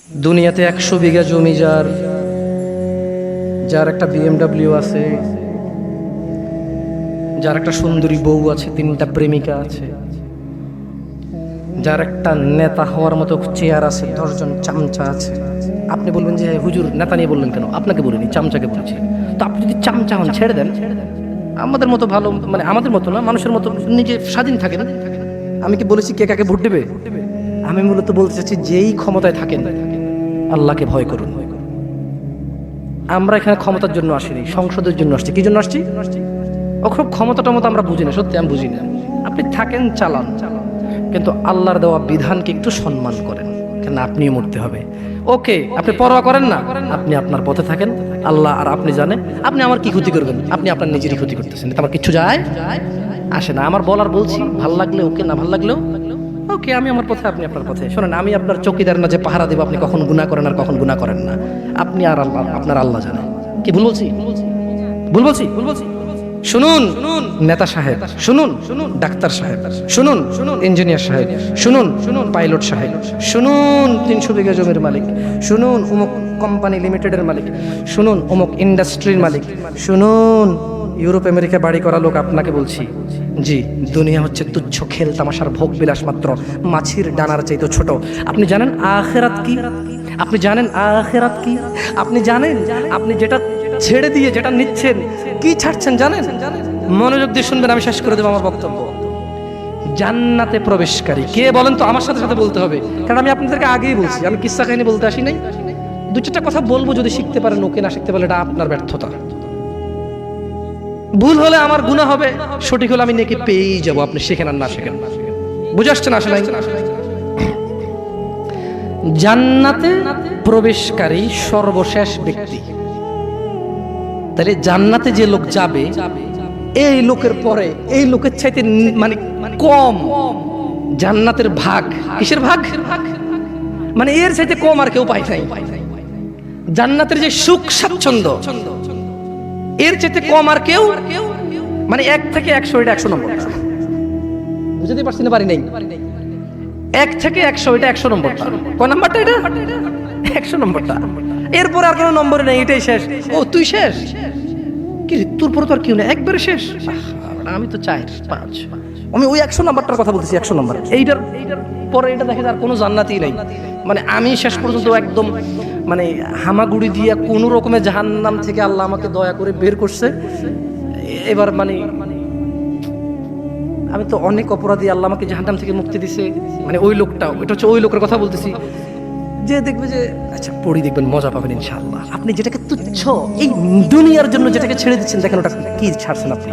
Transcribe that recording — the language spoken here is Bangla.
দুনিয়াতে 100 বিঘা জমি যার, যার একটা BMW আছে, যার একটা সুন্দরী বউ আছে, 3টা প্রেমিকা আছে, যার একটা নেতা হওয়ার মতো চেয়ার আছে, 10 জন চামচা আছে। আপনি বলবেন যে হুজুর নেতা নিয়ে বললেন কেন? আপনাকে বলিনি, চামচাকে বলেছি। তো আপনি যদি চামচা হন ছেড়ে দেন, আমাদের মতো ভালো, মানে আমাদের মতো না, মানুষের মতো নিজে স্বাধীন থাকেন। আমি কি বলেছি কে কাকে ভোট দেবে? আমি মূলত বলতে চাচ্ছি যেই ক্ষমতায় থাকেন আল্লাহকে ভয় করুন। আমরা এখানে ক্ষমতার জন্য আসিনি, সংসদের জন্য আসছি। কি জন্য আসছি? খুব ক্ষমতা টমতা আমরা বুঝি না, সত্যি আমি বুঝি না। আপনি থাকেন, চালান, কিন্তু আল্লাহর দেওয়া বিধানকে একটু সম্মান করেন, কেন আপনিও মরতে হবে। ওকে, আপনি পরোয়া করেন না, আপনি আপনার পথে থাকেন। আল্লাহ আর আপনি জানেন আপনি আমার কি ক্ষতি করবেন। আপনি আপনার নিজেরই ক্ষতি করতেছেন, এটা আমার কিচ্ছু যায় আসে না। আমার বলার বলছি, ভাল লাগলে ওকে, না ভাল লাগলেও ওকে। আমি আমার পথে, আপনি আপনার পথে। শোনেন, আমি আপনার চৌকিদার না যে পাহারা দেব আপনি কখন গুনাহ করেন আর কখন গুনাহ করেন না। আপনি আর আল্লাহ, আপনার আল্লাহ জানেন। কি ভুল বলছি? ভুল বলছি? শুনুন নেতা সাহেব, শুনুন ডাক্তার সাহেব, শুনুন ইঞ্জিনিয়ার সাহেব, শুনুন পাইলট সাহেব, শুনুন 300 বিঘা জমির মালিক, শুনুন অমুক কোম্পানি লিমিটেডের মালিক, শুনুন অমুক ইন্ডাস্ট্রির মালিক, শুনুন ইউরোপ আমেরিকা বাড়ি করা লোক, আপনাকে বলছি, জি, দুনিয়া হচ্ছে তুচ্ছ খেল তামাশার ভোগ বিলাস মাত্র, মাছির ডানার চাইতে ছোট। আপনি জানেন আখিরাত কি? আপনি জানেন আখিরাত কি? আপনি জানেন আপনি যেটা ছেড়ে দিয়ে যেটা নিচ্ছেন, কি ছাড়ছেন জানেন? মনোযোগ দিয়ে শুনবেন, আমি শেষ করে দেবো আমার বক্তব্য। জান্নাতে প্রবেশকারী কে বলেন তো? আমার সাথে সাথে বলতে হবে, কারণ আমি আপনাদেরকে আগেই বলছি, আমি কিসসা কাহিনী বলতে আসি নাই। 2-4টা কথা বলবো, যদি শিখতে পারেন ওকে, না শিখতে পারলে এটা আপনার ব্যর্থতা। ভুল হলে আমার গুনাহ হবে, সঠিক হলে আমি নেকি পেয়েই যাবো। আপনি শেখেন আর না শেখেন, বুঝে আসছেন আসলে? জান্নাতে প্রবেশকারী সর্বশেষ ব্যক্তি। তাহলে জান্নাতে যে লোক যাবে, এই লোকের পরে এই লোকের চাইতে মানে কম জান্নাতের ভাগ। কিসের ভাগ? মানে এর চাইতে কম আর কেউ পায় নাই। জান্নাতের যে সুখ স্বাচ্ছন্দ্য, এর চাইতে কম আর কেউ, মানে 1 থেকে 100, এটা 100 নম্বর। বুঝতে পারছি না? পারি নাই। 1 থেকে 100, এটা 100 নম্বরটা। কয় নম্বরটা এটা? 100 নম্বরটা। এরপর আর কোনো নম্বর নেই, এটাই শেষ। ও তুই শেষ? কি তোর পর তো আর কেউ নেই, একবারে শেষ? আমি তো 4, 5, আমি ওই 100 নম্বরটার কথা বলতেছি। 100 নম্বর, এইটার পরে এটা দেখে আর কোনো জান্নাতই নাই। মানে আমি শেষ পর্যন্ত একদম মানে হামাগুড়ি দিয়ে কোনো রকমে জাহান্নাম থেকে আল্লাহ আমাকে দয়া করে বের করছে। এবার মানে আমি তো অনেক অপরাধী, আল্লাহ আমাকে জাহান্নাম থেকে মুক্তি দিছে। মানে ওই লোকটা, এটা হচ্ছে ওই লোকের কথা বলতেছি, যে দেখবে যে আচ্ছা পড়ি, দেখবেন মজা পাবেন ইনশাআল্লাহ। আপনি যেটাকে তুচ্ছ এই দুনিয়ার জন্য যেটাকে ছেড়ে দিচ্ছেন, দেখেন ওটা কি ছাড়ছেন আপনি।